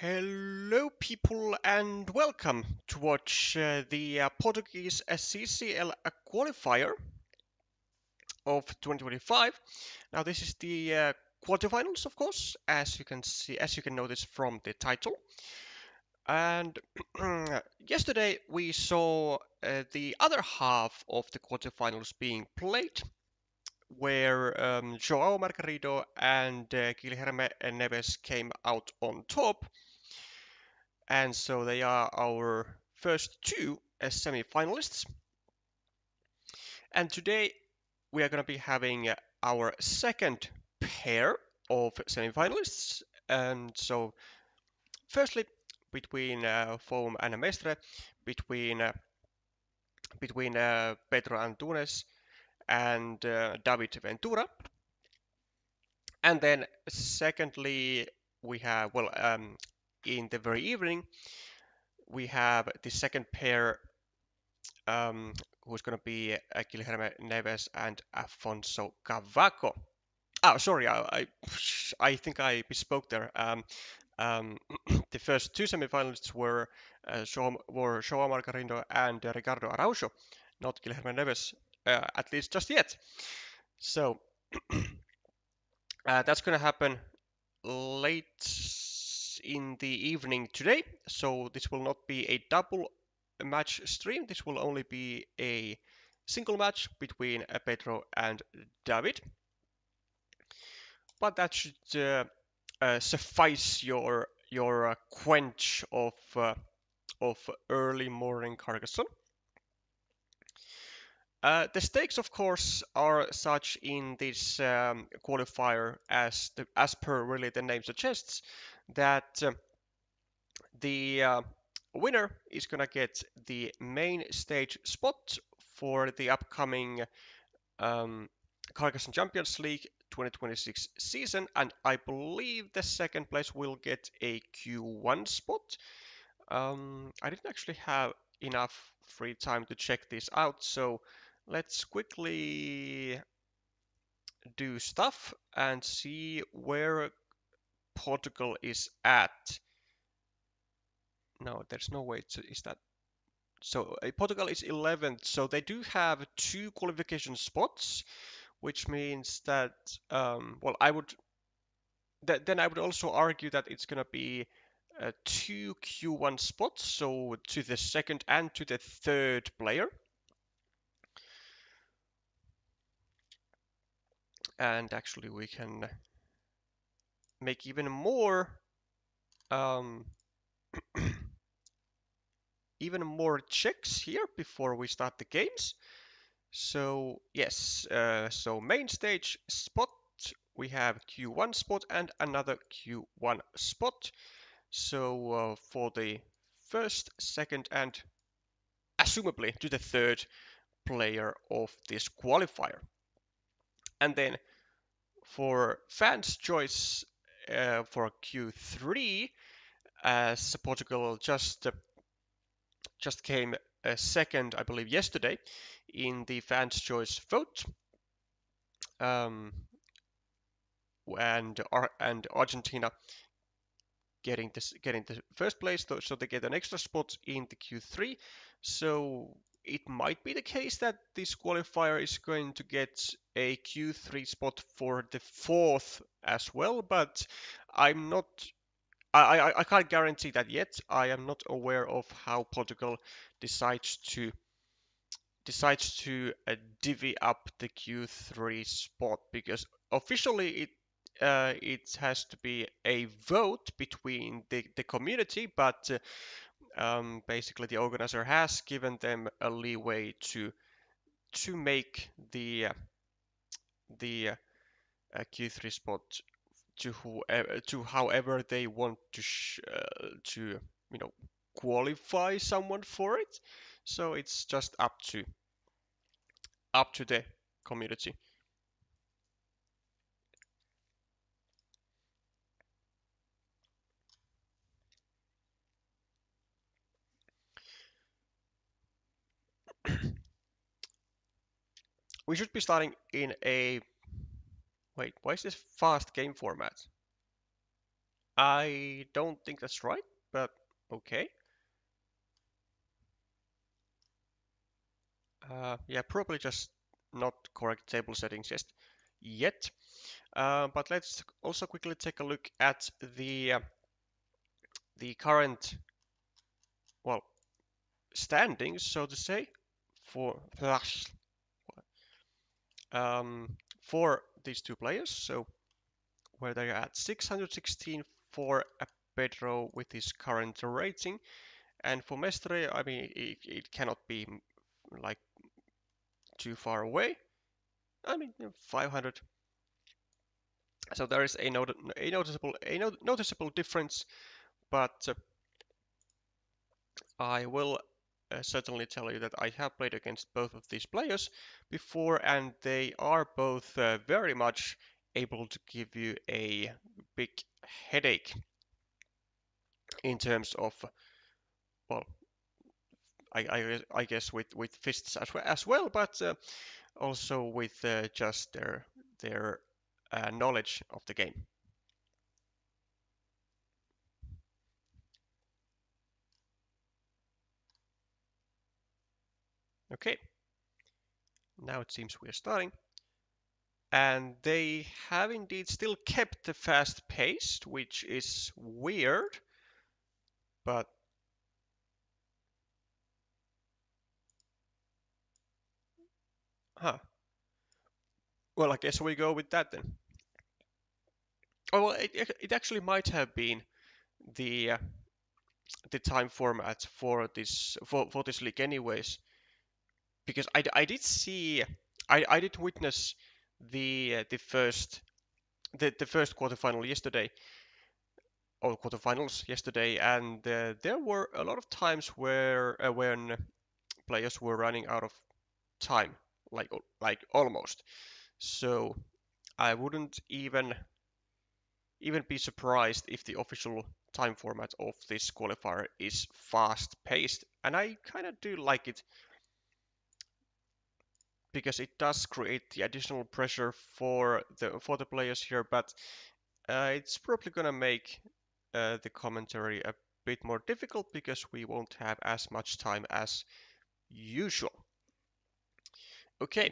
Hello, people, and welcome to watch the Portuguese CCL qualifier of 2025. Now, this is the quarterfinals, of course, as you can see, as you can notice from the title. And yesterday we saw the other half of the quarterfinals being played, where João Margarrido and Guilherme Neves came out on top. And so they are our first two semi-finalists. And today we are going to be having our second pair of semi-finalists. And so firstly, between Phoam and Mestre, between Pedro Antunes and David Ventura. And then secondly, we have, in the very evening, we have the second pair who's going to be Guilherme Neves and Afonso Cavaco. Oh, sorry, I think I misspoke there. The first two semifinalists were João Margarino and Ricardo Araujo, not Guilherme Neves, at least just yet. So that's going to happen late in the evening today. So this will not be a double match stream. This will only be a single match between Pedro and David. But that should suffice your quench of early morning Carcassonne. The stakes, of course, are such in this qualifier as per really the name suggests, that the winner is gonna get the main stage spot for the upcoming Carcassonne Champions League 2026 season, and I believe the second place will get a Q1 spot. I didn't actually have enough free time to check this out, so let's quickly do stuff and see where Portugal is at. No, there's no way to, is that. So Portugal is 11th, so they do have two qualification spots, which means that, I would, then I would also argue that it's gonna be two Q1 spots, so to the second and to the third player. And actually we can make even more even more checks here before we start the games. So yes, so main stage spot, we have Q1 spot and another Q1 spot. So for the first, second, and assumably to the third player of this qualifier. And then for fans' choice for Q3, as Portugal just came second, I believe, yesterday in the fans' choice vote, and Argentina getting the first place, so they get an extra spot in the Q3. So it might be the case that this qualifier is going to get a Q3 spot for the fourth as well, but I'm not. I can't guarantee that yet. I am not aware of how Portugal decides to divvy up the Q3 spot, because officially it has to be a vote between the community, but basically the organizer has given them a leeway to make the Q3 spot to however they want to qualify someone for it. So it's just up to the community. We should be starting in a... Wait, why is this fast game format? I don't think that's right, but okay. Yeah, probably just not correct table settings just yet. But let's also quickly take a look at the current, well, standings, so to say, for for these two players. So where they are at 616 for Pedro with his current rating, and for Mestre, I mean, it cannot be like too far away. I mean, 500. So there is a noticeable difference, but I will certainly tell you that I have played against both of these players before, and they are both very much able to give you a big headache in terms of, well, I guess with fists as well, but also with just their knowledge of the game. Okay, now it seems we are starting. And they have indeed still kept the fast pace, which is weird, but huh. Well, I guess we go with that then. Oh well, it actually might have been the uh, the time format for this league anyways, because I did see I did witness the first quarterfinal yesterday, or quarterfinals yesterday, and there were a lot of times where when players were running out of time, like almost. So I wouldn't even be surprised if the official time format of this qualifier is fast paced, and I kind of do like it because it does create the additional pressure for the players here, but it's probably gonna make the commentary a bit more difficult because we won't have as much time as usual. Okay,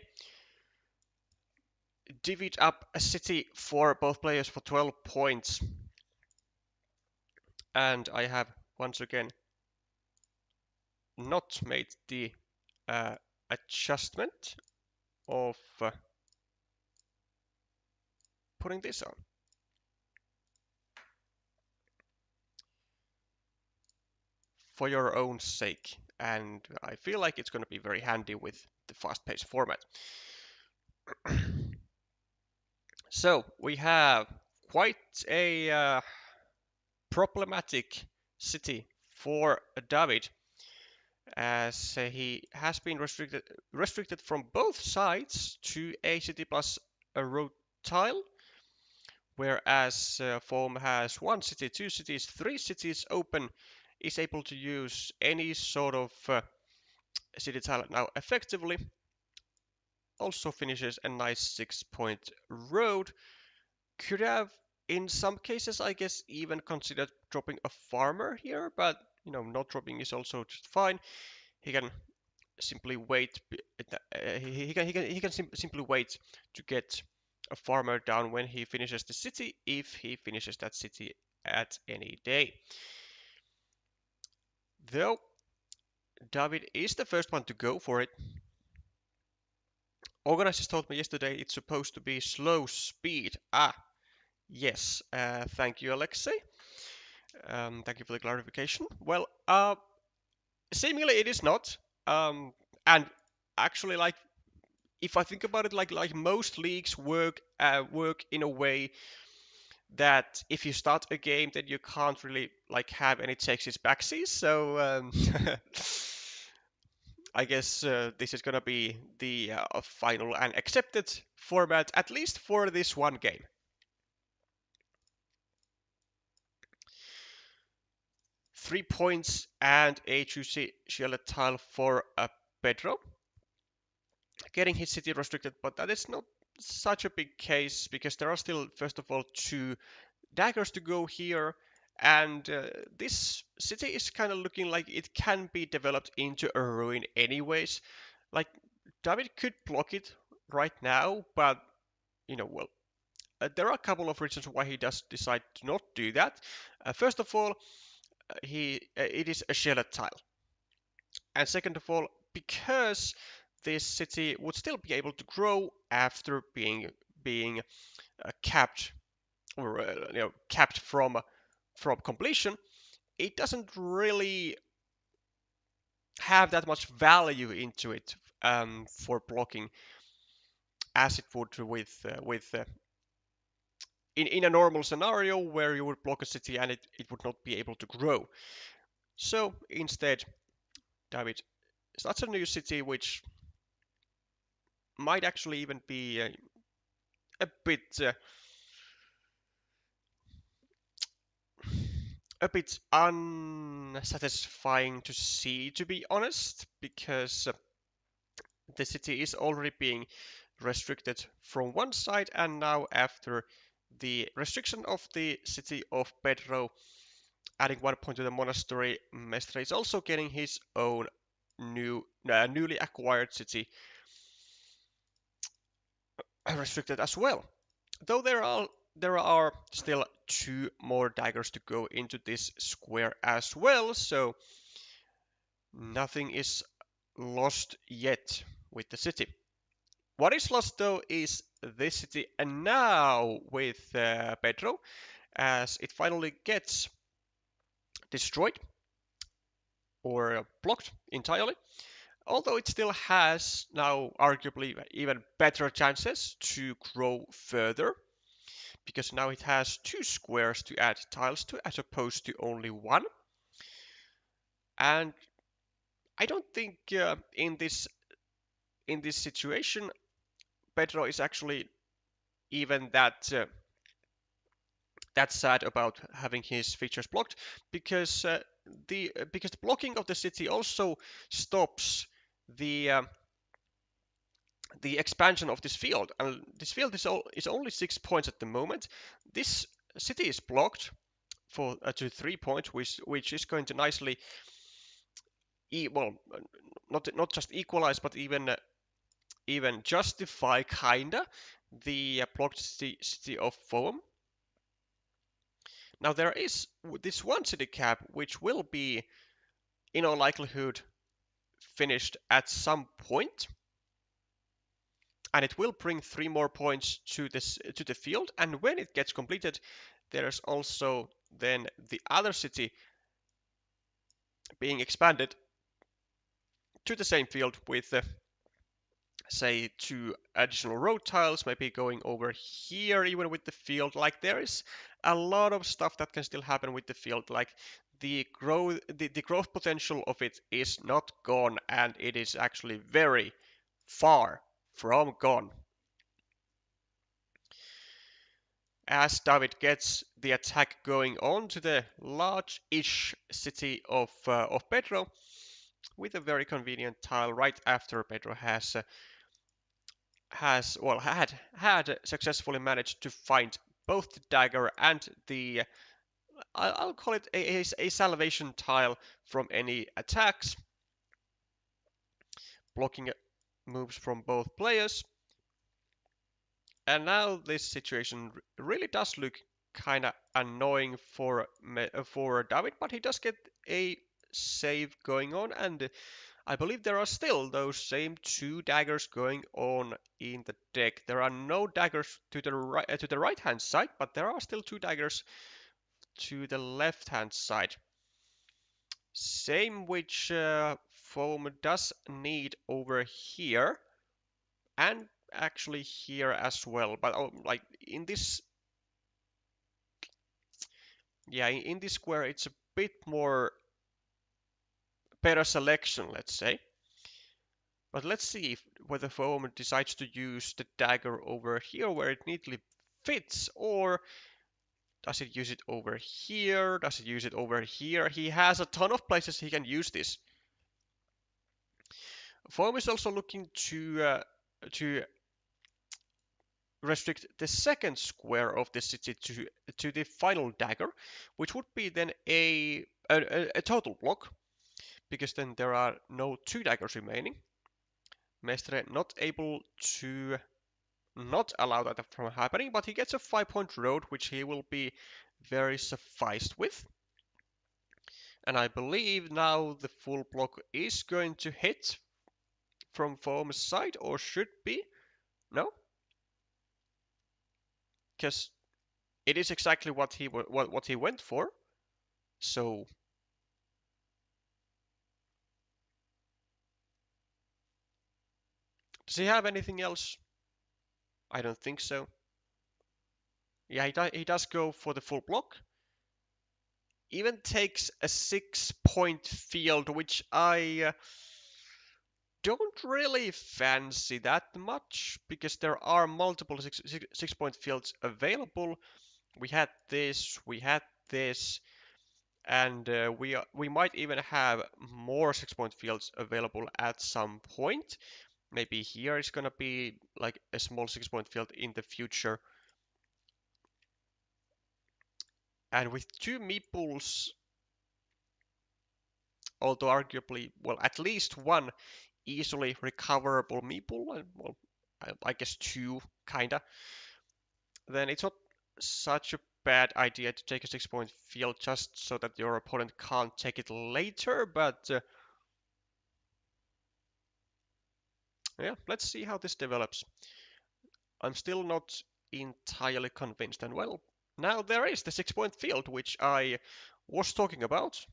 divvied up a city for both players for 12 points, and I have once again not made the uh, adjustment of putting this on. For your own sake, and I feel like it's going to be very handy with the fast-paced format. So we have quite a problematic city for David, as he has been restricted from both sides to a city plus a road tile, whereas Foam has one city, two cities, three cities open, is able to use any sort of city tile now effectively. Also finishes a nice 6-point road. Could have, in some cases, I guess, even considered dropping a farmer here, but not dropping is also just fine. He can simply wait. Simply wait to get a farmer down when he finishes the city, if he finishes that city at any day. Though David is the first one to go for it. Organizers told me yesterday it's supposed to be slow speed. Yes. Thank you, Alexei. Thank you for the clarification. Well, seemingly it is not. And actually, like, if I think about it, like most leagues work in a way that if you start a game, then you can't really like have any takesies backsies. So I guess this is gonna be the final and accepted format, at least for this one game. 3 points and a juicy shielded tile for Pedro, getting his city restricted, but that is not such a big case because there are still, first of all, two daggers to go here, and this city is kind of looking like it can be developed into a ruin anyways. Like, David could block it right now, but well, there are a couple of reasons why he does decide to not do that. First of all, it is a shelled tile, and second of all, because this city would still be able to grow after being capped or capped from completion, it doesn't really have that much value into it for blocking as it would with in a normal scenario where you would block a city and it would not be able to grow. So instead, David starts a new city which might actually even be a bit unsatisfying to see, to be honest, because the city is already being restricted from one side, and now after the restriction of the city of Pedro, adding 1 point to the monastery, Mestre is also getting his own newly acquired city restricted as well. Though there are still 2 more daggers to go into this square as well, so nothing is lost yet with the city. What is lost though is this city, and now with Pedro, as it finally gets destroyed or blocked entirely, although it still has now arguably even better chances to grow further, because now it has 2 squares to add tiles to as opposed to only 1. And I don't think in this situation Pedro is actually even that sad about having his features blocked, because the blocking of the city also stops the uh, the expansion of this field, and this field is only 6 points at the moment. This city is blocked for to 3 points, which is going to nicely well, not just equalize, but even justify kinda the blocked city of Foam. Now there is this one city cap which will be in all likelihood finished at some point, and it will bring 3 more points to the field. And when it gets completed, there's also then the other city being expanded to the same field with say 2 additional road tiles, maybe going over here even with the field. Like, there is a lot of stuff that can still happen with the field. Like, the growth potential of it is not gone, and it is actually very far from gone. As David gets the attack going on to the large-ish city of Pedro, with a very convenient tile right after Pedro had successfully managed to find both the dagger and the I'll call it a salvation tile from any attacks, blocking moves from both players. And now this situation really does look kind of annoying for David, but he does get a save going on, and I believe there are still those same 2 daggers going on in the deck. There are no daggers to the right hand side, but there are still 2 daggers to the left hand side. Same which Foam does need over here, and actually here as well. But like in this, yeah, in this square, it's a bit more better selection, let's say. But let's see whether Foam decides to use the dagger over here where it neatly fits, or does it use it over here? Does it use it over here? He has a ton of places he can use this. Foam is also looking to restrict the second square of the city to the final dagger, which would be then a total block, because then there are no two daggers remaining. Mestre not able to not allow that from happening, but he gets a 5-point road, which he will be very sufficed with. And I believe now the full block is going to hit from phoam's side, or should be. No? Because it is exactly what he went for. So does he have anything else? I don't think so. Yeah, he does go for the full block. Even takes a 6-point field, which I don't really fancy that much, because there are multiple 6-point fields available. We had this, and we might even have more 6-point fields available at some point. Maybe here is gonna be like a small 6-point field in the future. And with two meeples, although arguably, well, at least one easily recoverable meeple, and well, I guess two, kinda, then it's not such a bad idea to take a 6-point field just so that your opponent can't take it later, but yeah, let's see how this develops. I'm still not entirely convinced, and well, now there is the 6-point field, which I was talking about,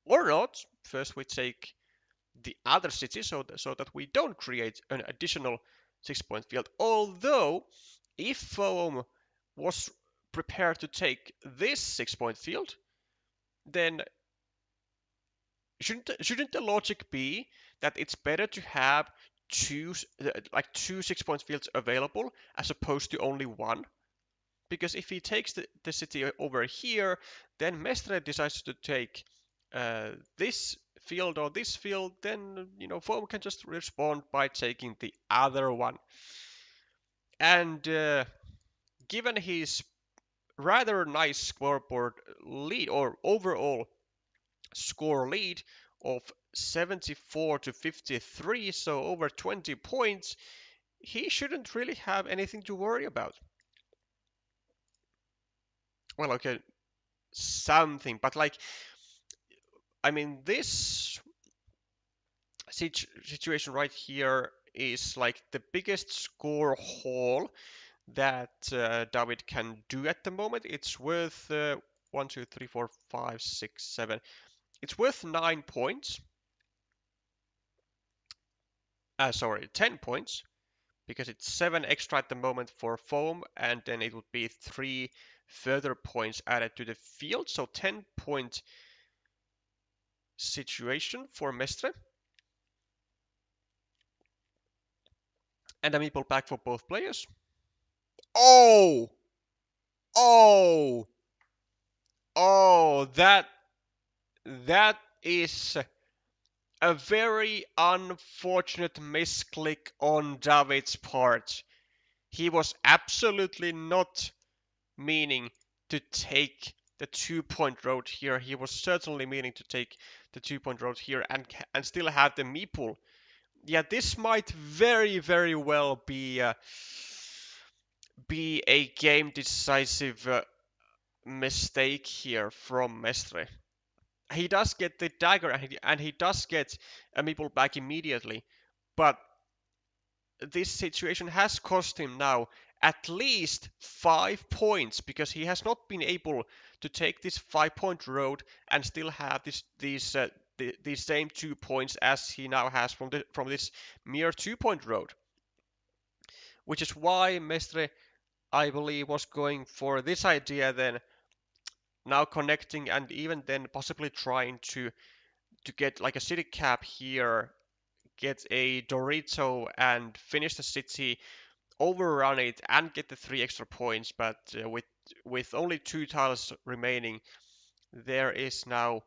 or not. First we take the other city so that we don't create an additional 6-point field. Although, if Foam was prepared to take this 6-point field, then shouldn't the logic be that it's better to have two two 6-point fields available as opposed to only one? Because if he takes the city over here, then Mestre decides to take this field or this field, then Foam can just respond by taking the other one. And given his rather nice scoreboard lead, or overall score lead of 74 to 53, so over 20 points, he shouldn't really have anything to worry about. Well, okay, something, but like, I mean, this situation right here is like the biggest score haul that David can do at the moment. It's worth 1, 2, 3, 4, 5, 6, 7. It's worth 9 points. Sorry, 10 points, because it's 7 extra at the moment for Foam, and then it would be 3 further points added to the field. So 10-point situation for Mestre. And a meeple back for both players. Oh! Oh! Oh, that is a very unfortunate misclick on David's part. He was absolutely not meaning to take the 2-point road here. He was certainly meaning to take the 2-point road here and still have the meeple. Yeah, this might very, very well be a game decisive mistake here from Mestre. He does get the dagger, and he does get a meeple back immediately, but this situation has cost him now at least 5 points, because he has not been able to take this 5-point road and still have these same 2 points as he now has from this mere 2-point road, which is why Mestre, I believe, was going for this idea, then now connecting, and even then possibly trying to get like a city cap here, get a Dorito and finish the city, overrun it, and get the 3 extra points. But with only 2 tiles remaining, there is now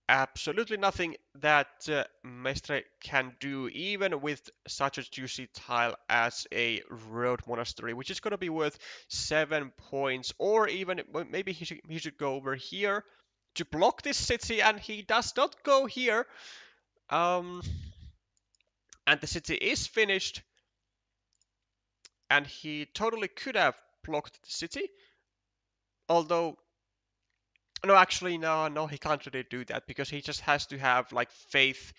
absolutely nothing that Mestre can do, even with such a juicy tile as a Road Monastery, which is going to be worth 7 points, or even maybe he should go over here to block this city, and he does not go here. Um, and the city is finished, and he totally could have blocked the city, although no, actually, no, he can't really do that because he just has to have like faith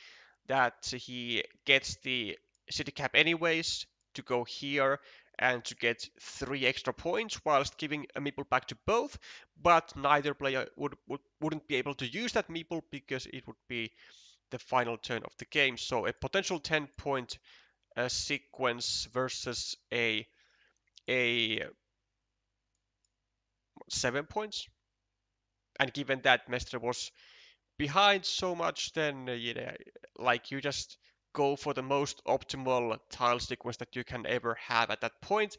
that he gets the city cap anyways to go here and to get 3 extra points whilst giving a meeple back to both. But neither player wouldn't be able to use that meeple because it would be the final turn of the game. So a potential 10-point sequence versus a 7 points. And given that Mestre was behind so much, then like you just go for the most optimal tile sequence that you can ever have at that point,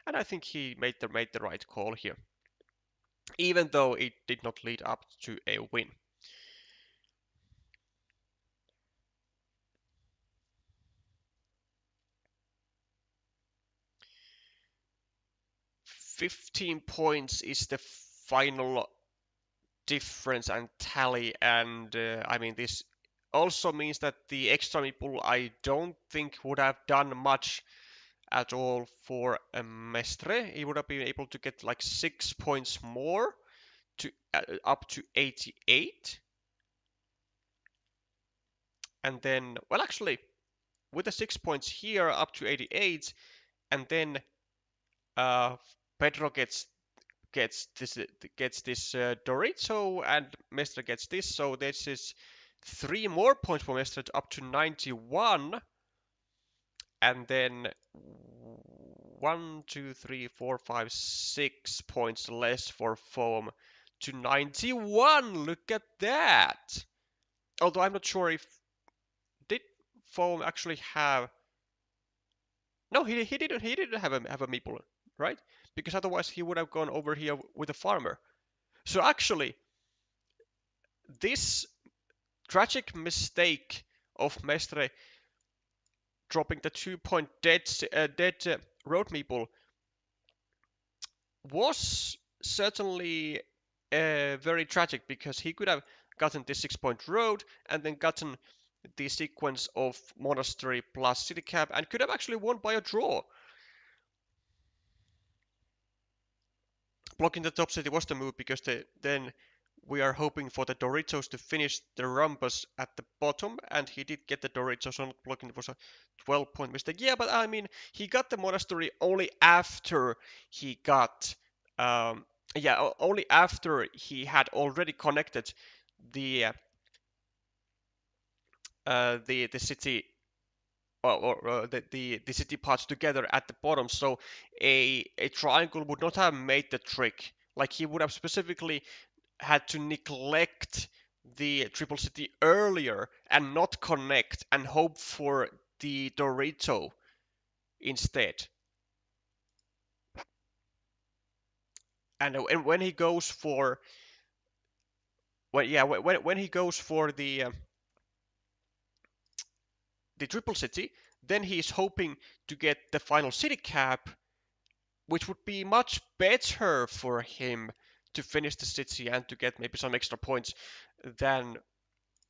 and I think he made the right call here, even though it did not lead up to a win. 15 points is the final difference and tally, and I mean this also means that the extra meeple I don't think would have done much at all for Mestre. He would have been able to get like 6 points more to up to 88. And then, well, actually, with the 6 points here up to 88, and then uh, Pedro gets this Dorito, and Mestre gets this. So this is 3 more points for Mestre up to 91. And then 1, 2, 3, 4, 5, 6 points less for phoam to 91. Look at that. Although I'm not sure if did phoam actually have. No, he didn't have a meeple, right? Because otherwise he would have gone over here with a farmer. So actually, this tragic mistake of Mestre dropping the 2 point dead road meeple was certainly very tragic because he could have gotten this 6 point road and then gotten the sequence of monastery plus city cap and could have actually won by a draw. Blocking the top city was the move because then we are hoping for the Doritos to finish the Rumpus at the bottom, and he did get the Doritos on blocking. It was a 12-point mistake. Yeah, but I mean, he got the monastery only after he got, yeah, only after he had already connected the the city or the city parts together at the bottom. So a triangle would not have made the trick. Like he would have specifically had to neglect the triple city earlier and not connect and hope for the Dorito instead. And when he goes for when he goes for the triple city, then he's hoping to get the final city cap, which would be much better for him to finish the city and to get maybe some extra points than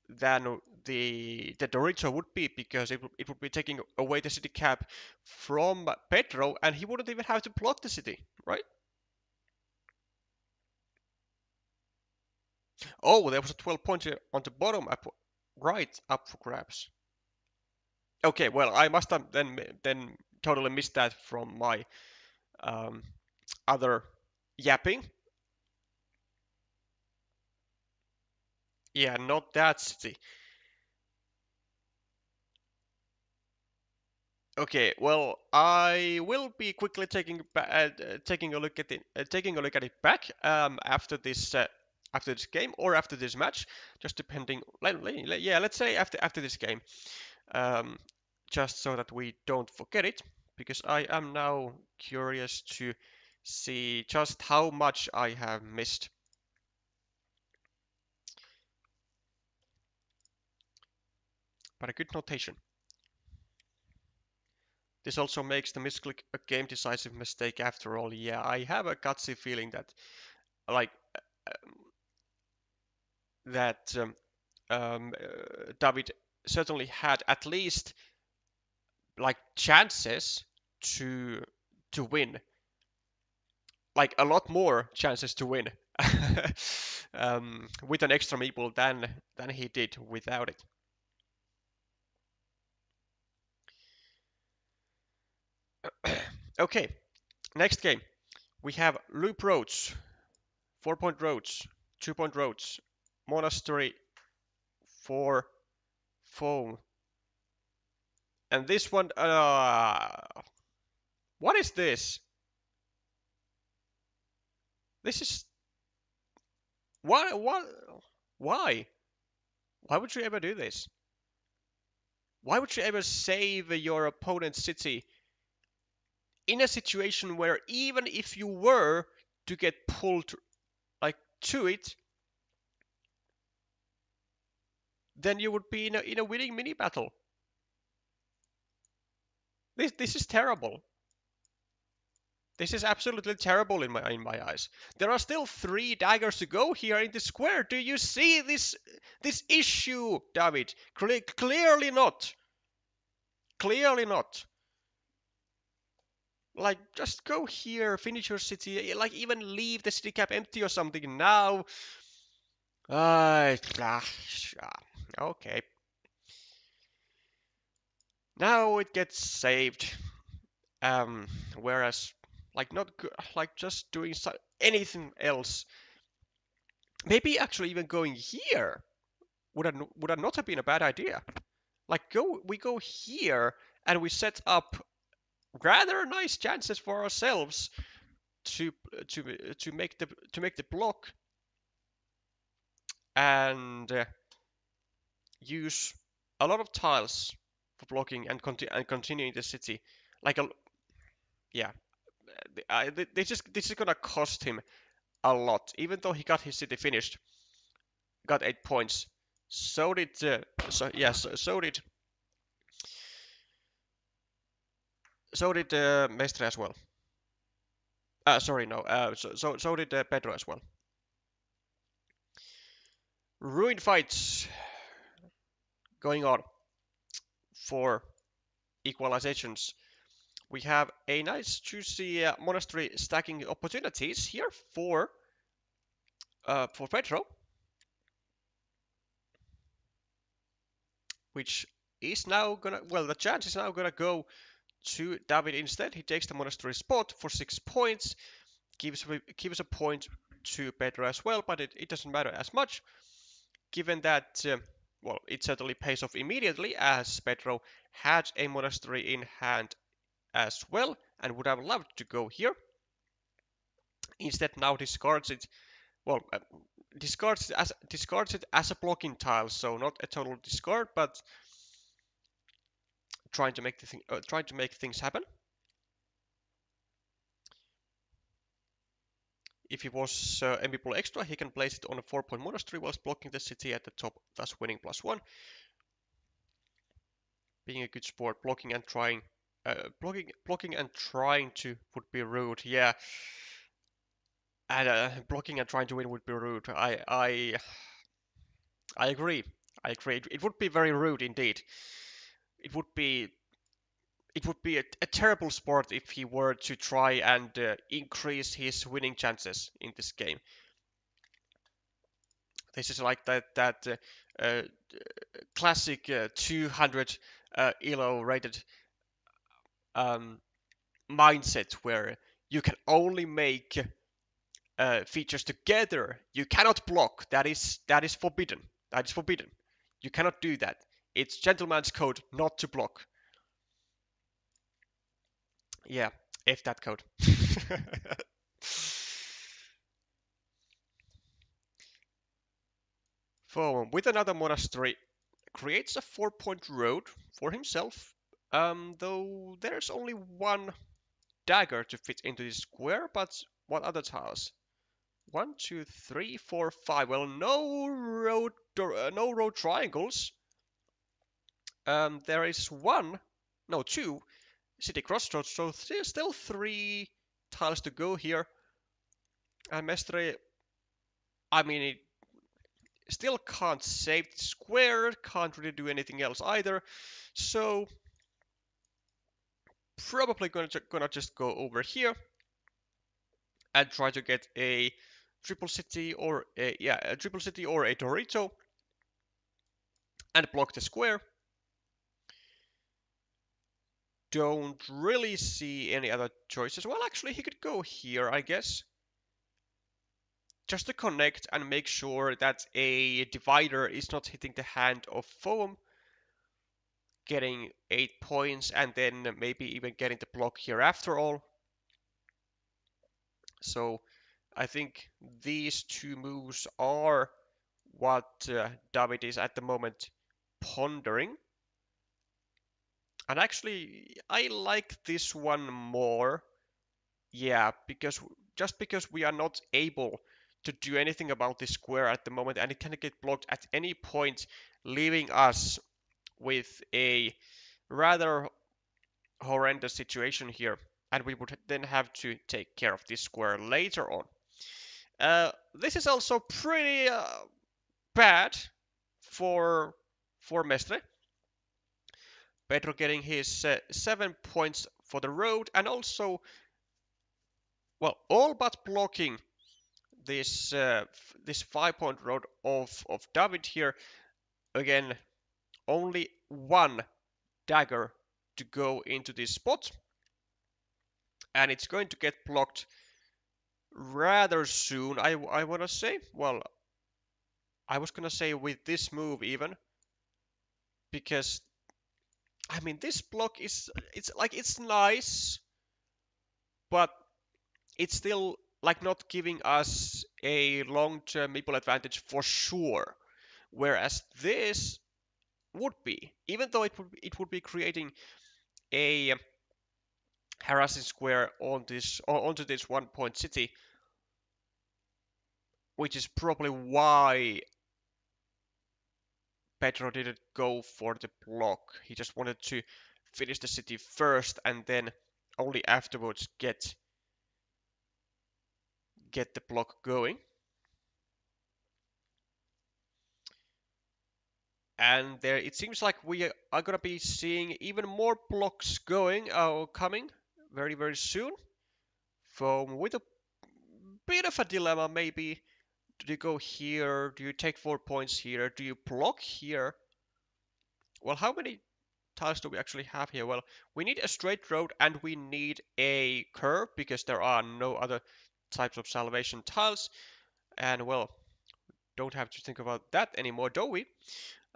than the Dorito would be because it would be taking away the city cap from Pedro and he wouldn't even have to block the city, right? Oh, there was a 12 pointer on the bottom up, right up for grabs. Okay, well I must have then totally missed that from my um, other yapping. Yeah, not that city. Okay, well, I will be quickly taking a look at it back after this game or after this match, just depending. Yeah, let's say after this game, um, just so that we don't forget it, because I am now curious to see just how much I have missed. but a good notation. This also makes the misclick a game decisive mistake after all. Yeah, I have a gutsy feeling that, like, that David certainly had at least like chances to win, like a lot more chances to win with an extra meeple than he did without it. Okay, next game we have loop roads, 4-point roads, 2-point roads, monastery for phoam, and this one, what is this? This is what why why would you ever do this? Why would you ever save your opponent's city in a situation where even if you were to get pulled like to it, then you would be in a winning mini battle? This is terrible. This is absolutely terrible in my eyes. There are still 3 daggers to go here in the square. Do you see this issue, David? Clearly not. Clearly not. Like, just go here, finish your city, like even leave the city cap empty or something now. Okay. Now it gets saved. Whereas, like not like just doing anything else. Maybe actually even going here would not have been a bad idea. Like we go here and we set up rather nice chances for ourselves to make the block and use a lot of tiles for blocking and continuing the city. Like yeah, this is gonna cost him a lot. Even though he got his city finished, got 8 points. So did Mestre as well. Sorry, no. So did Pedro as well. Ruined fights going on for equalizations. We have a nice juicy monastery stacking opportunities here for Pedro, which is now gonna, well, the chance is now gonna go to David instead. He takes the monastery spot for 6 points, gives a point to Pedro as well, but it doesn't matter as much, given that, well, it certainly pays off immediately, as Pedro had a monastery in hand as well, and would have loved to go here. Instead now discards it, well, discards it as a blocking tile, so not a total discard, but trying to make things happen. If he was amiable extra, he can place it on a 4-point monastery whilst blocking the city at the top, thus winning +1. Being a good sport, blocking and trying to would be rude. Yeah, and blocking and trying to win would be rude. I agree. I agree. It would be very rude indeed. It would be a terrible sport if he were to try and increase his winning chances in this game. This is like that classic 200 elo rated mindset where you can only make features together. You cannot block. That is forbidden. That is forbidden. You cannot do that. It's gentleman's code not to block. Yeah, F that code. Phoam, with another monastery, creates a 4-point road for himself, though there's only one dagger to fit into this square, but what other tiles? 1, 2, 3, 4, 5. Well, no road triangles. There is one, no, two city crossroads, so still three tiles to go here. And Mestre, I mean, it still can't save the square, can't really do anything else either. So probably gonna just go over here and try to get a triple city or a triple city or a Dorito and block the square. Don't really see any other choices. Well, actually, he could go here, I guess. Just to connect and make sure that a divider is not hitting the hand of foam, getting 8 points, and then maybe even getting the block here after all. So I think these two moves are what David is at the moment pondering. And actually, I like this one more. Yeah, because we are not able to do anything about this square at the moment, and it can get blocked at any point, leaving us with a rather horrendous situation here, and we would then have to take care of this square later on. This is also pretty bad for Mestre. Pedro getting his 7 points for the road, and also, well, all but blocking this 5 point road of David here. Again, only one dagger to go into this spot, and it's going to get blocked rather soon. I want to say, well, I was gonna say with this move even, because I mean this block is it's nice, but it's still like not giving us a long-term meeple advantage for sure. Whereas this would be, even though it would be creating a harassing square on this or onto this 1 point city, which is probably why Pedro didn't go for the block. He just wanted to finish the city first and then only afterwards get the block going. And there, it seems like we are gonna be seeing even more blocks going coming very soon. From with a bit of a dilemma, maybe. Do you go here? Do you take 4 points here? Do you block here? Well, how many tiles do we actually have here? Well, we need a straight road and we need a curve because there are no other types of salvation tiles. And well, don't have to think about that anymore, do we?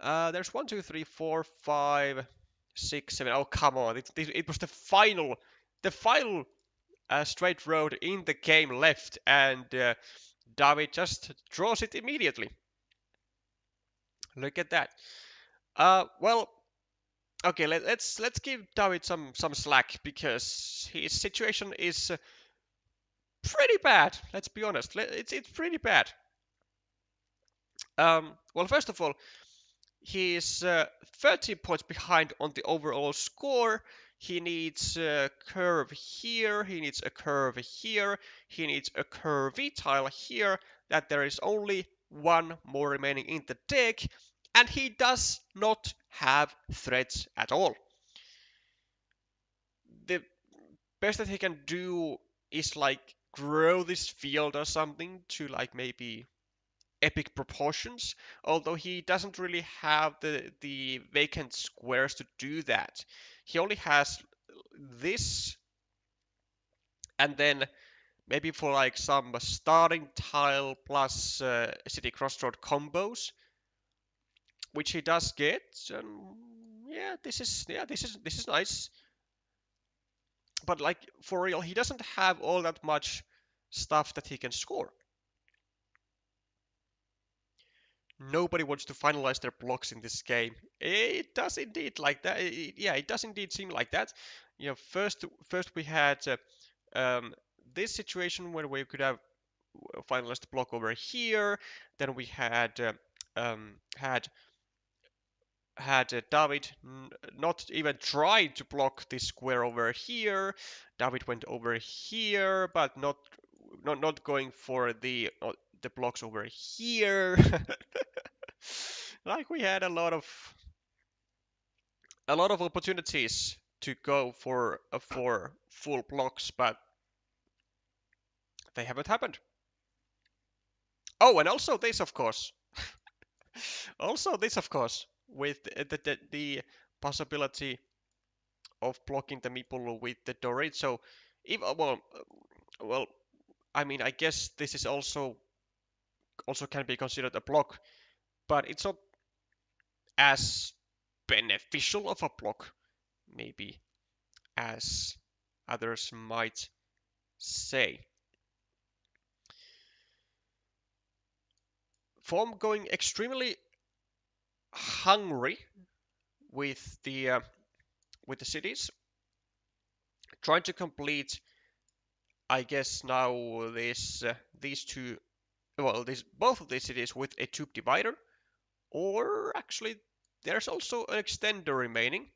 There's 1, 2, 3, 4, 5, 6, 7. Oh, come on. It was the final straight road in the game left, and David just draws it immediately. Look at that. Well, okay, let's give David some slack because his situation is pretty bad. Let's be honest. It's pretty bad. Well, first of all, he's 13 points behind on the overall score. He needs a curve here. He needs a curve here. He needs a curvy tile here. That there is only one more remaining in the deck, and he does not have threats at all. The best that he can do is like grow this field or something to like maybe epic proportions, although he doesn't really have the vacant squares to do that. He only has this, and then maybe for like some starting tile plus city crossroad combos, which he does get. Yeah, this is nice. But like for real, he doesn't have all that much stuff that he can score. Nobody wants to finalize their blocks in this game. It does indeed like that. Yeah, it does indeed seem like that. You know, first we had um, this situation where we could have finalized the block over here. Then we had had David not even tried to block this square over here. David went over here, but not going for the blocks over here. Like we had a lot of opportunities to go for full blocks, but they haven't happened. Oh, and also this, of course. Also this, of course, with the possibility of blocking the meeple with the Dorit. So, if well, I mean, I guess this is also can be considered a block, but it's not as beneficial of a block, maybe, as others might say. Form going extremely hungry with the cities, trying to complete. I guess now this these two, well, this both of these cities with a tube divider, or actually there's also an extender remaining,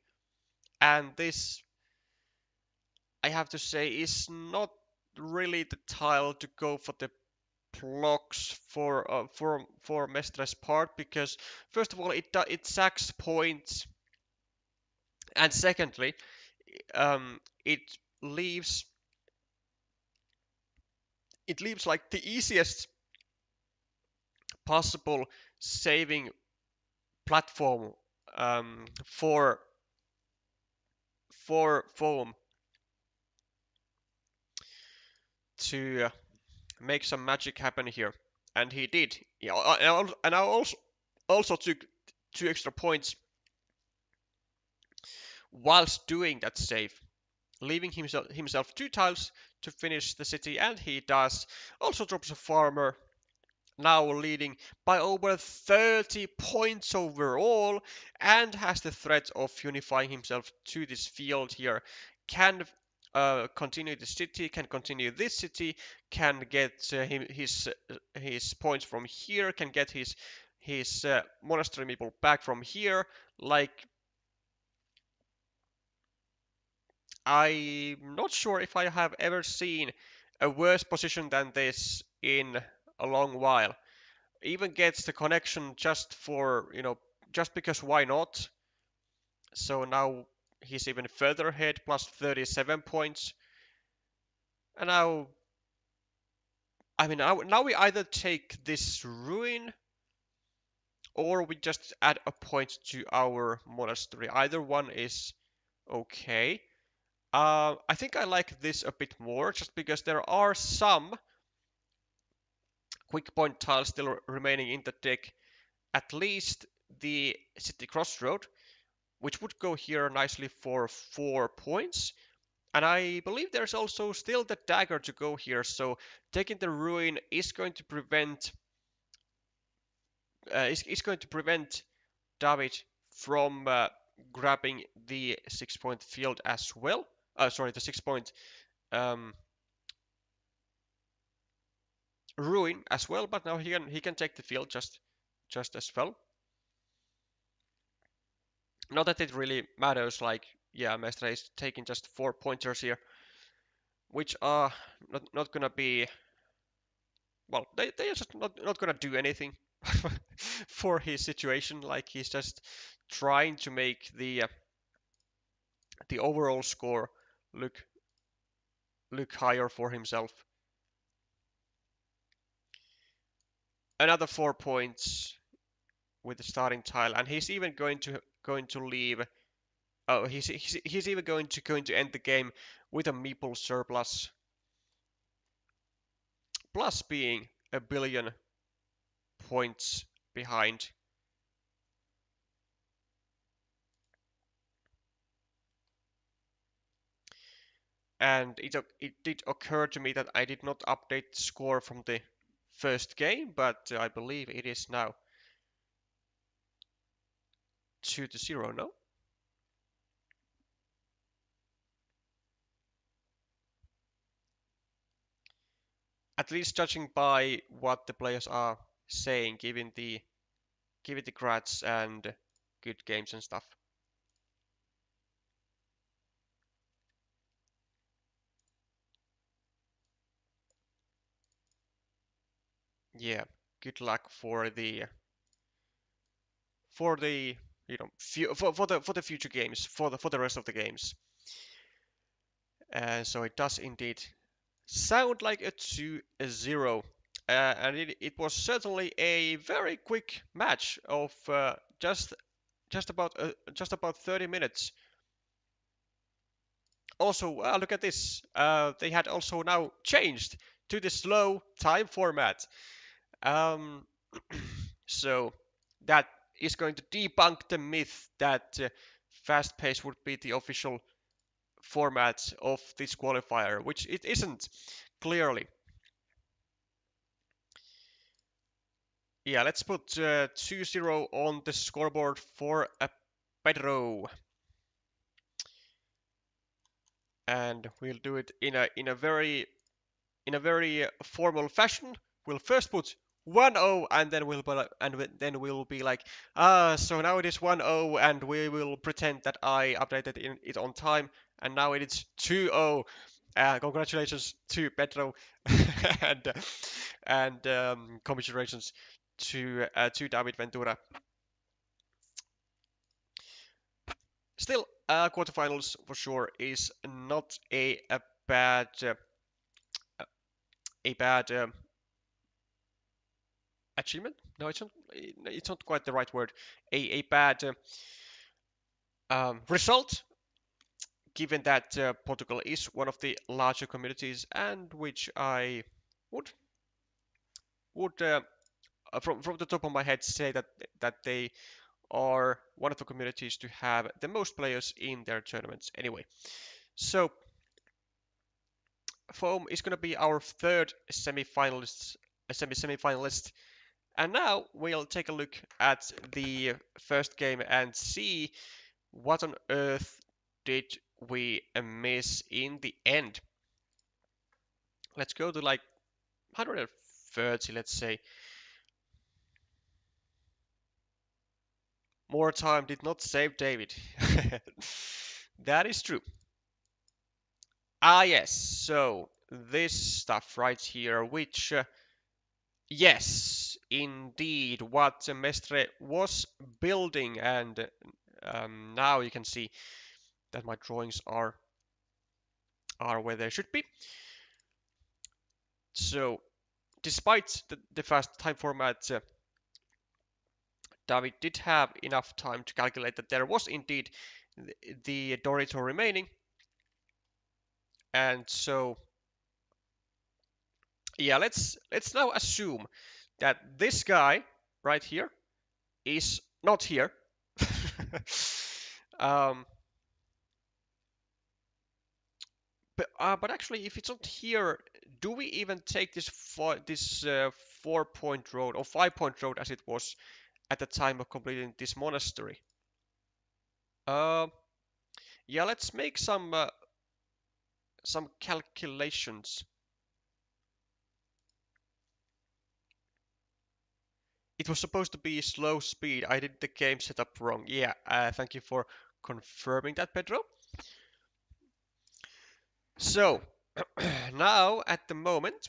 and this I have to say is not really the tile to go for the blocks for Mestre's part, because first of all it sacks points, and secondly it leaves it leaves like the easiest possible saving platform for phoam to make some magic happen here, and he did. Yeah, and I also took 2 extra points whilst doing that save, leaving himself 2 tiles to finish the city, and he does. Also drops a farmer, now leading by over 30 points overall, and has the threat of unifying himself to this field here. Can continue the city, can continue this city, can get his points from here, can get his monastery meeple back from here. Like, I'm not sure if I have ever seen a worse position than this in a long while. Even gets the connection just for, just because why not? So now he's even further ahead, plus 37 points. And now, I mean, now we either take this ruin or we just add a point to our monastery. Either one is okay. I think I like this a bit more, just because there are some quick point tiles still remaining in the deck. At least the city crossroad, which would go here nicely for 4 points. And I believe there's also still the dagger to go here, so taking the ruin is going to prevent is going to prevent David from grabbing the 6-point field as well. Sorry, the 6-point um, ruin as well. But now he can take the field just as well. Not that it really matters. Like, yeah, Mestre is taking just 4 pointers here, which are not gonna be, well, they are just not gonna do anything for his situation. Like, he's just trying to make the overall score look higher for himself. Another 4 points with the starting tile, and he's even going to leave. Oh, he's even going to end the game with a meeple surplus, plus being a billion points behind. And it did occur to me that I did not update the score from the first game, but I believe it is now 2-0. No, at least judging by what the players are saying, given the grats and good games and stuff. Yeah, good luck for the you know for the future games, for the rest of the games. So it does indeed sound like a 2-0. And it was certainly a very quick match of just about 30 minutes. Also, look at this. They had also now changed to the slow time format. Um, so that is going to debunk the myth that fast pace would be the official format of this qualifier, which it isn't, clearly. Yeah, let's put 2-0 on the scoreboard for Pedro. And we'll do it in a very formal fashion. We'll first put 1-0 and then we'll be like, so now it is 1-0 and we will pretend that I updated it on time and now it is 2-0. Congratulations to Pedro and commiserations to David Ventura. Still, quarterfinals for sure is not a bad a bad achievement. No, it's not. It's not quite the right word. A bad result, given that Portugal is one of the larger communities, and which I would would from the top of my head say that they are one of the communities to have the most players in their tournaments. Anyway, so Foam is going to be our third semi-finalist. And now we'll take a look at the first game and see what on earth did we miss in the end. Let's go to like 130, let's say. More time did not save David. That is true. Ah, yes. So this stuff right here, which yes, indeed, what Mestre was building, and now you can see that my drawings are where they should be. So, despite the fast time format, David did have enough time to calculate that there was indeed the Dorito remaining, and so yeah, let's now assume that this guy right here is not here. um, but actually, if it's not here, do we even take this 4-point road or 5-point road as it was at the time of completing this monastery? Uh, yeah, let's make some calculations. It was supposed to be slow speed. I did the game setup wrong. Yeah, thank you for confirming that, Pedro. So, now at the moment,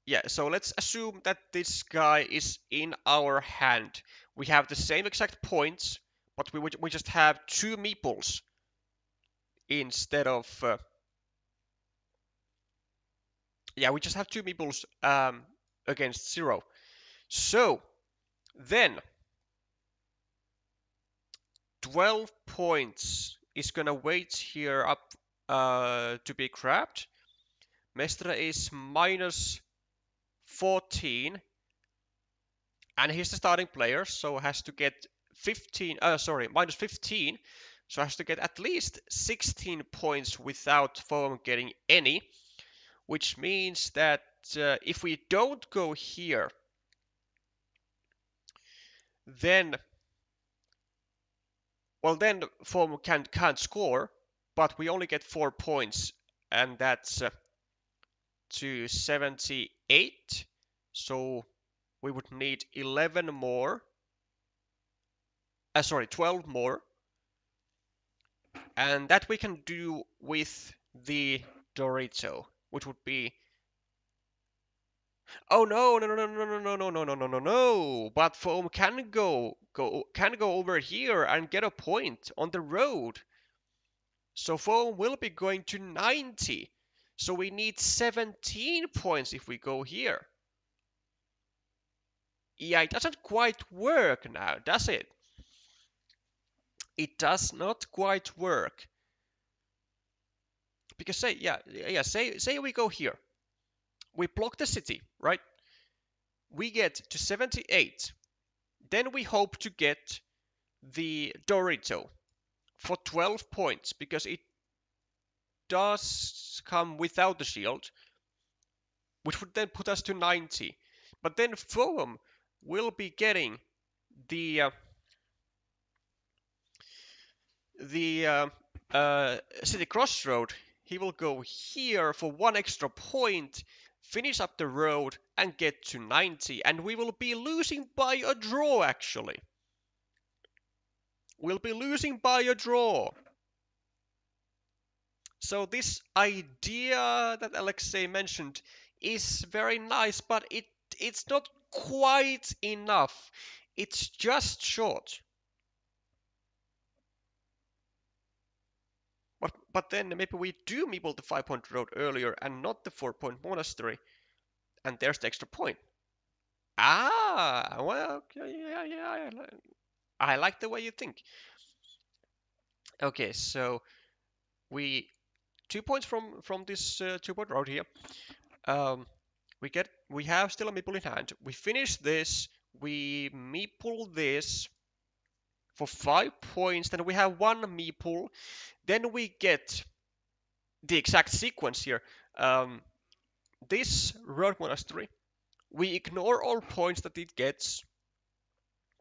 yeah, so let's assume that this guy is in our hand. We have the same exact points, but we just have two meeples instead of yeah, we just have two meeples against 0. So then 12 points is gonna wait here up to be grabbed. Mestre is minus 14, and he's the starting player, so has to get 15. Minus 15, so has to get at least 16 points without Foam getting any, which means that if we don't go here, then then Foam can't score, but we only get 4 points, and that's to 78. So we would need 11 more sorry, 12 more. And that we can do with the Dorito, which would be... Oh no, no, no, no, no, no, no, no, no, no, no, no. But Foam can go over here and get a point on the road. So Foam will be going to 90. So we need 17 points if we go here. Yeah, it doesn't quite work now, does it? It does not quite work. Because say we go here. We block the city, right? We get to 78. Then we hope to get the Dorito for 12 points because it does come without the shield, which would then put us to 90. But then Foam will be getting the city crossroad. He will go here for one extra point, finish up the road, and get to 90. And we will be losing by a draw, actually. We'll be losing by a draw. So this idea that Alexei mentioned is very nice, but it's not quite enough. It's just short. But then maybe we do meeple the 5-point road earlier and not the 4-point monastery, and there's the extra point. Ah, well, yeah. I like the way you think. Okay, so we 2 points from this 2-point road here. We have still a meeple in hand. We finish this. We meeple this for 5 points. Then we have one meeple. Then we get the exact sequence here. This road monastery. We ignore all points that it gets,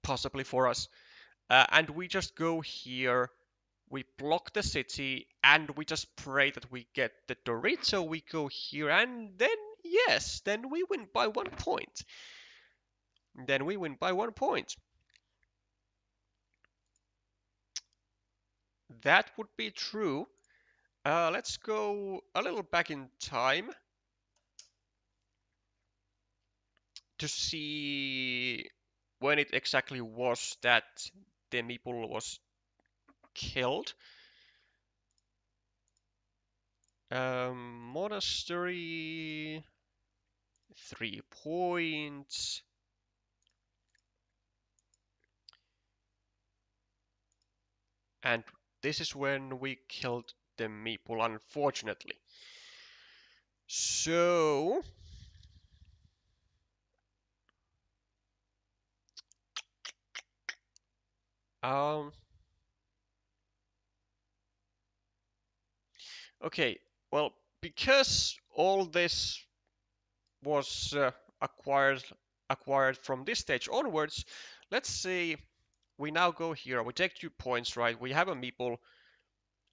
possibly for us, and we just go here. We block the city, and we just pray that we get the Dorito. We go here, and then yes, then we win by 1 point. Then we win by 1 point. That would be true. Let's go a little back in time to see when it exactly was that the meeple was killed. Monastery, 3 points. And this is when we killed the meeple, unfortunately. So... okay, well, because all this was acquired from this stage onwards, let's say we now go here. We take 2 points, right? We have a meeple.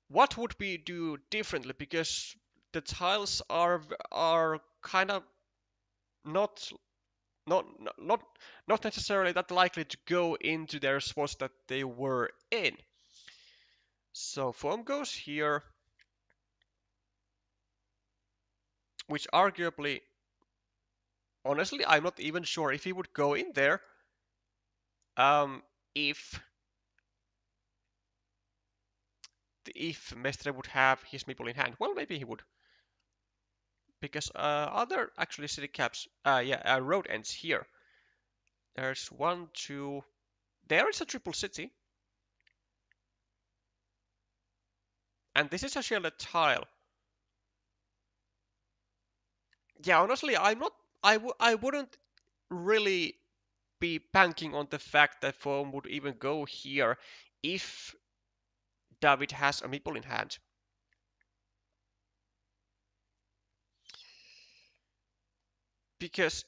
What would we do differently? Because the tiles are kind of not not not not necessarily that likely to go into their spots that they were in. So foam goes here, which arguably, honestly, I'm not even sure if he would go in there. If Mestre would have his meeple in hand, well, maybe he would, because other actually city caps, road ends here. There's 1, 2. There is a triple city, and this is a shielded tile. Yeah, honestly, I'm not. I wouldn't really be banking on the fact that foam would even go here if David has a meeple in hand. Because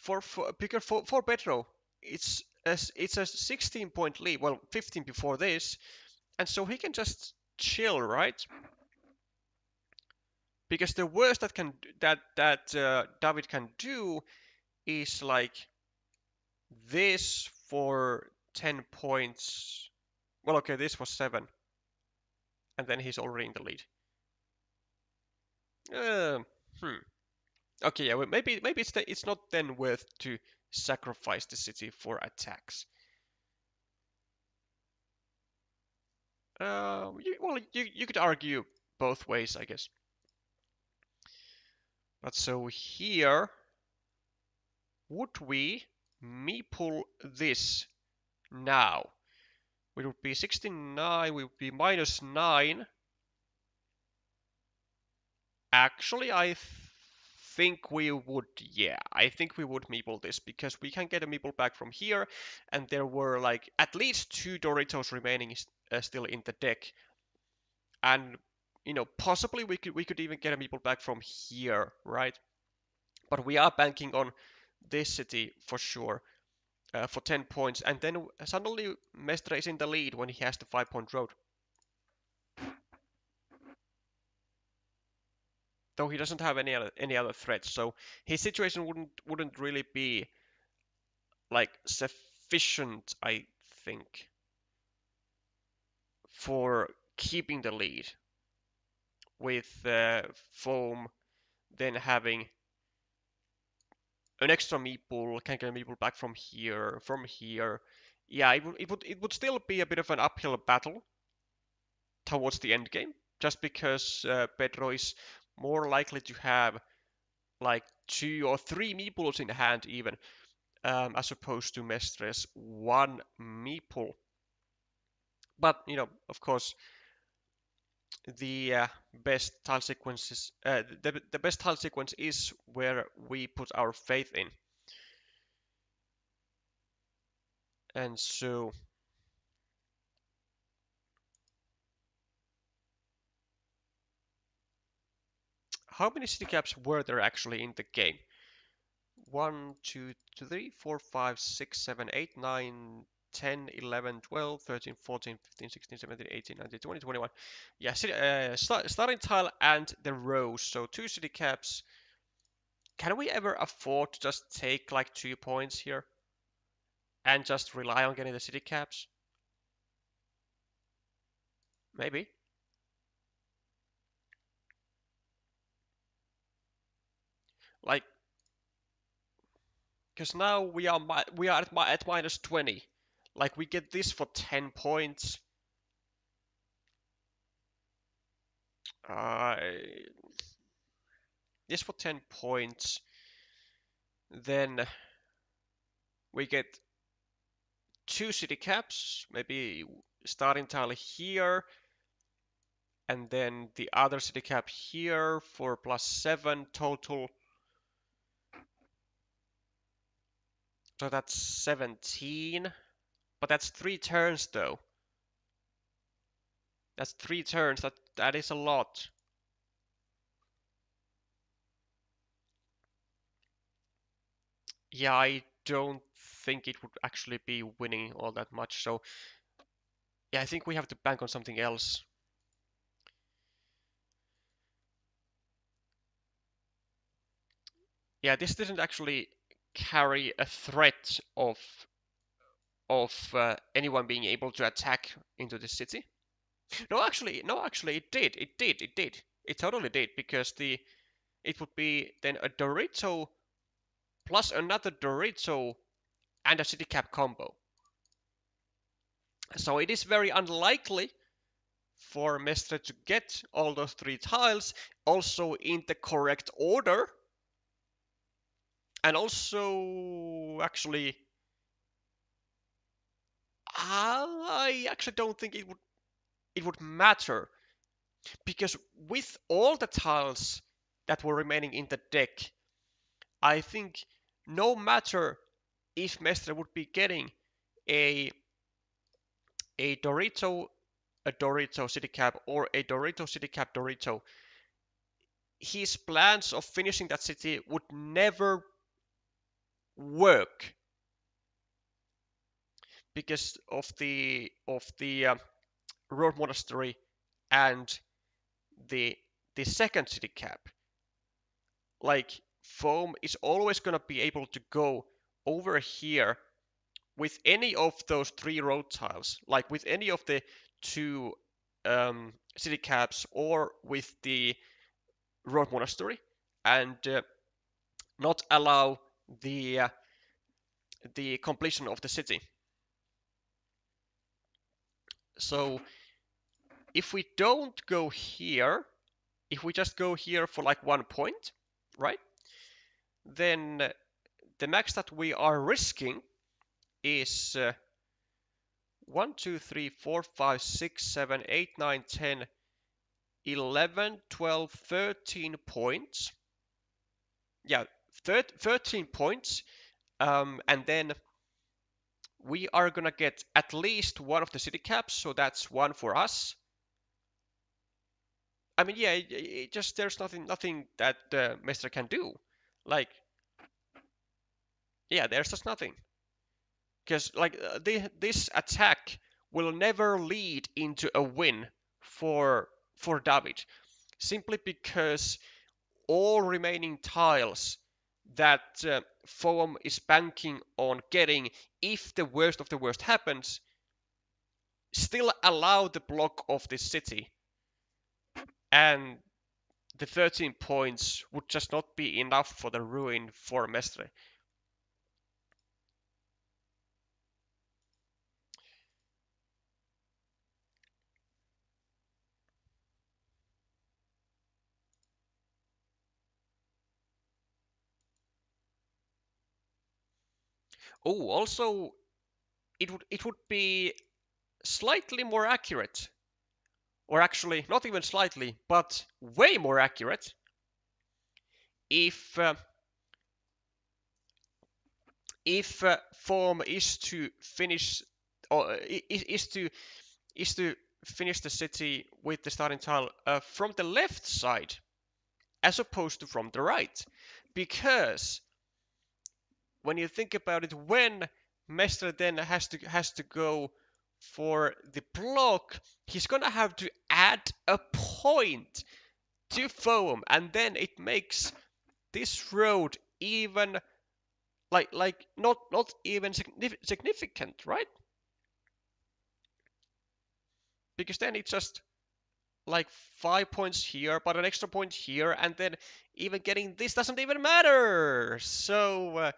for Petro, it's a 16-point lead. Well, 15 before this, and so he can just chill, right? Because the worst that David can do is like this for 10 points. Well, okay, this was 7. And then he's already in the lead. Hmm. Okay, yeah, well, maybe it's not then worth to sacrifice the city for attacks. You could argue both ways, I guess. But so here, would we meeple this now? We would be 69, we would be -9. Actually, I think we would, yeah, I think we would meeple this because we can get a meeple back from here, and there were like at least 2 Doritos remaining still in the deck, and possibly we could even get a meeple back from here, right? But we are banking on this city for sure for 10 points, and then suddenly Mestre is in the lead when he has the 5-point road. Though he doesn't have any other threats, so his situation wouldn't really be like sufficient, I think, for keeping the lead with Foam then having an extra meeple, can get a meeple back from here, Yeah, it would still be a bit of an uphill battle towards the end game, just because Pedro is more likely to have like 2 or 3 meeples in hand even, as opposed to Mestre's 1 meeple. But of course, the best tile sequences, the best tile sequence is where we put our faith in, and so how many city caps were there actually in the game? 1, 2, 3, 4, 5, 6, 7, 8, 9, 10, 11, 12, 13, 14, 15, 16, 17, 18, 19, 20, 21. Yeah, starting tile and the rows. So 2 city caps. Can we ever afford to just take like 2 points here and just rely on getting the city caps? Maybe. Like, because now we are at -20. Like we get this for 10 points. Uh, this for 10 points. Then we get 2 city caps, maybe starting tile here, and then the other city cap here for +7 total. So that's 17. But that's 3 turns though. That's 3 turns. That is a lot. Yeah, I don't think it would actually be winning all that much. So yeah, I think we have to bank on something else. Yeah, this didn't actually carry a threat of anyone being able to attack into the city. No, actually, it did. It totally did because it would be then a Dorito plus another Dorito and a city cap combo. So it is very unlikely for Mestre to get all those 3 tiles also in the correct order, and also actually I actually don't think it would matter, because with all the tiles that were remaining in the deck, I think no matter if Mestre would be getting a a Dorito a Dorito City Cap or a Dorito City Cap Dorito, his plans of finishing that city would never work because of the road monastery and the the second city cap. Like, foam is always gonna be able to go over here with any of those 3 road tiles, like with any of the 2 city caps or with the road monastery, and not allow the completion of the city. So if we don't go here, if we just go here for like 1 point, right, then the max that we are risking is 1, 2, 3, 4, 5, 6, 7, 8, 9, 10, 11, 12, 13 points. Yeah, 13 points. And then we are gonna get at least one of the city caps, so that's one for us. I mean, yeah, it just there's nothing that Mestre can do. Like, yeah, there's just nothing. Because like this attack will never lead into a win for David, simply because all remaining tiles that Phoam is banking on getting, if the worst of the worst happens, still allow the block of this city, and the 13 points would just not be enough for the ruin for Mestre. Oh, also it would be slightly more accurate, or actually not even slightly, but way more accurate, if Form is to finish, or is to finish the city with the starting tile from the left side as opposed to from the right, because when you think about it, when Mestre then has to go for the block, he's gonna have to add a point to Foam, and then it makes this road even like not even significant, right? Because then it's just like 5 points here, but an extra point here, and then even getting this doesn't even matter. So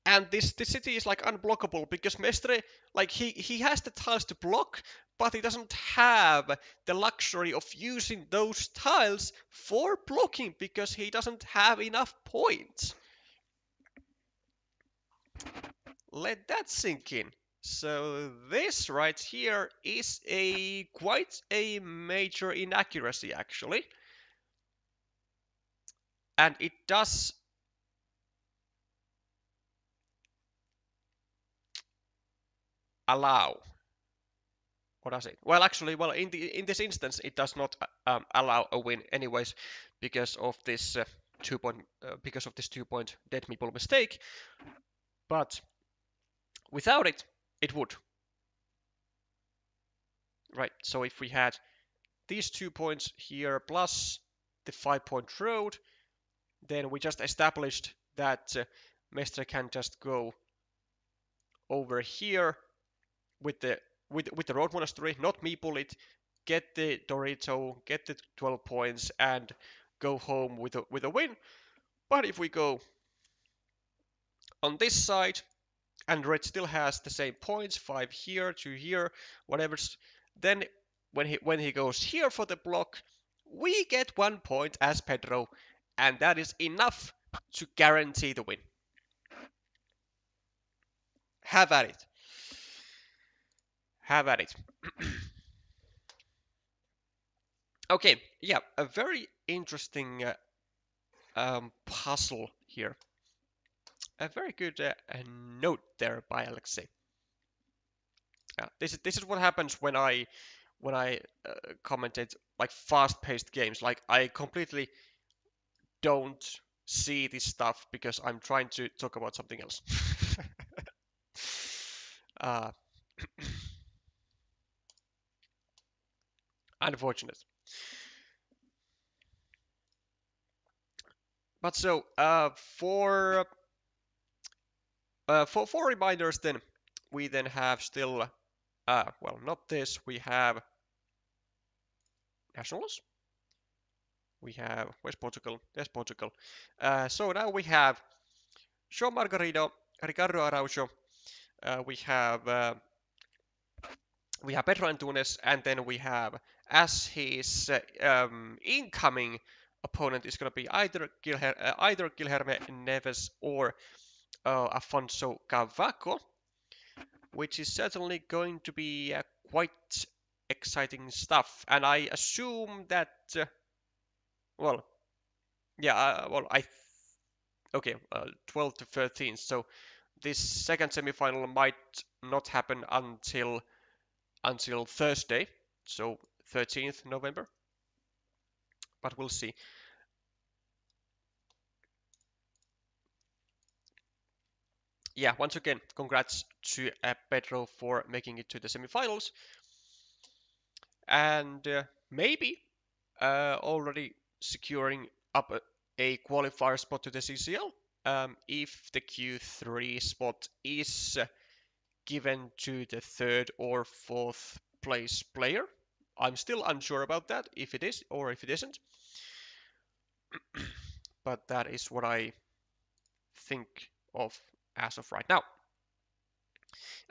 and this city is like unblockable because Mestre, like he has the tiles to block, but he doesn't have the luxury of using those tiles for blocking because he doesn't have enough points. Let that sink in. So this right here is a quite a major inaccuracy actually, and it does allow. What does it? Well, actually, well, in this instance, it does not allow a win, anyways, because of this 2 point because of this 2 point dead meeple mistake. But without it, it would. Right. So if we had these 2 points here plus the 5 point road, then we just established that Mestre can just go over here with the road monastery, not meeple it, get the Dorito, get the 12 points, and go home with a win. But if we go on this side, and red still has the same points, 5 here, 2 here, whatever, then when he goes here for the block, we get 1 point as Pedro, and that is enough to guarantee the win. Have at it. Have at it. Okay, yeah, a very interesting puzzle here. A very good note there by Alexei. This is what happens when I commented like fast-paced games. Like I completely don't see this stuff because I'm trying to talk about something else. uh, Unfortunate. But so for For reminders, then we then have still well, not this. We have nationals. We have where's Portugal? There's Portugal. So now we have João Margarito, Ricardo Araujo. We have Pedro Antunes, and then we have as his incoming opponent is going to be either Guilherme Neves or Afonso Cavaco, which is certainly going to be quite exciting stuff. And I assume that, well, yeah, well, okay, 12 to 13. So this second semifinal might not happen until Thursday, so 13th November. But we'll see. Yeah, once again, congrats to Pedro for making it to the semifinals, and maybe already securing up a qualifier spot to the CCL if the Q3 spot is given to the third or fourth place player. I'm still unsure about that, if it is or if it isn't, but that is what I think of as of right now.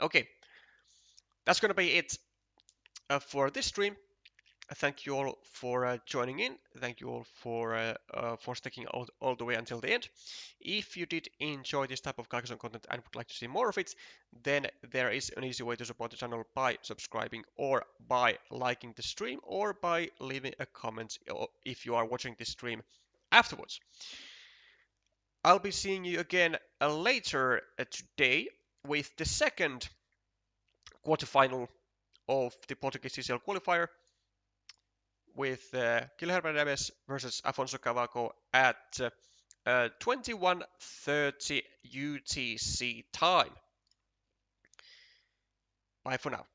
Okay, that's gonna be it for this stream. Thank you all for joining in. Thank you all for sticking all the way until the end. If you did enjoy this type of Carcassonne content and would like to see more of it, then there is an easy way to support the channel by subscribing or by liking the stream or by leaving a comment if you are watching this stream afterwards. I'll be seeing you again later today with the second quarterfinal of the Portuguese CCL qualifier with Guilherme Neves versus Afonso Cavaco at 21:30 UTC time. Bye for now.